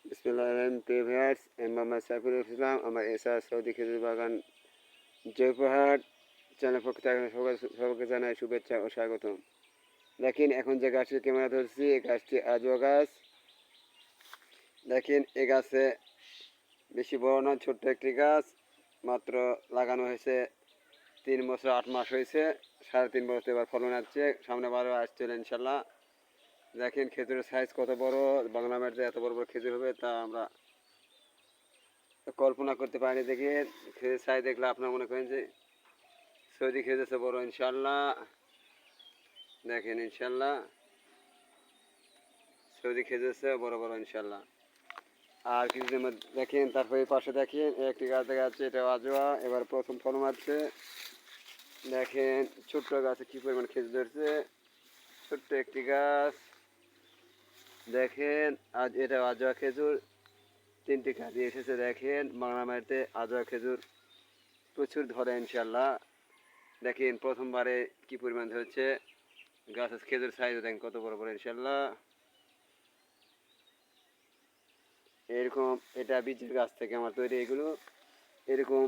বিসমিল্লাহির প্রিয় ভিউয়ার্স, আমি মোহাম্মদ সাইফুল ইসলাম। আমার এসআর সৌদি খেজুর বাগান জয়পুরহাট চ্যানেল পক্ষ থেকে সবাইকে জানাই শুভেচ্ছা ও স্বাগতম। দেখেন এখন যে গাছটি ক্যামেরা ধরছি, এই গাছটি আজওয়া গাছ। দেখেন এই গাছে বেশি বড় না, ছোট্ট একটি গাছ। মাত্র লাগানো হয়েছে 3 বছর 8 মাস হয়েছে। 3.5 বছর এবার ফলন আসছে, সামনে বারো আসছিল ইনশাল্লাহ। দেখেন খেজুরের সাইজ কত বড়, বাংলা মাটিতে এত বড় বড় খেজুর হবে তা আমরা কল্পনা করতে পারিনি। দেখে খেজুর সাইজ দেখলে আপনারা মনে করেন যে সৌদি খেজুর বড় ইনশাল্লাহ। দেখেন ইনশাল্লাহ সৌদি খেজুর বড় বড় ইনশাল্লাহ। আর কিছুদিন মধ্যে দেখেন, তারপরে পাশে দেখেন একটি গাছ দেখা যাচ্ছে, এটা আজোয়া, এবার প্রথম ফলন আসছে। দেখেন ছোট্ট গাছে কী পরিমাণ খেজুর ধরছে, ছোট্ট একটি গাছ। দেখেন আজ এটা আজোয়া খেজুর, 3টি কাঁদি এসেছে। দেখেন বাংলা মাটিতে আজোয়া খেজুর প্রচুর ধরে ইনশাল্লাহ। দেখেন প্রথমবারে কি পরিমাণ ধরেছে, গাছের খেজুর সাইজ দেখেন কত বড় বড় ইনশাল্লাহ। এরকম এটা বীজের গাছ থেকে আমার তৈরি এগুলো। এরকম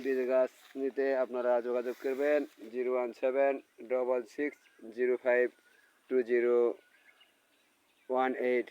বীজের গাছ নিতে আপনারা যোগাযোগ করবেন 01766052018।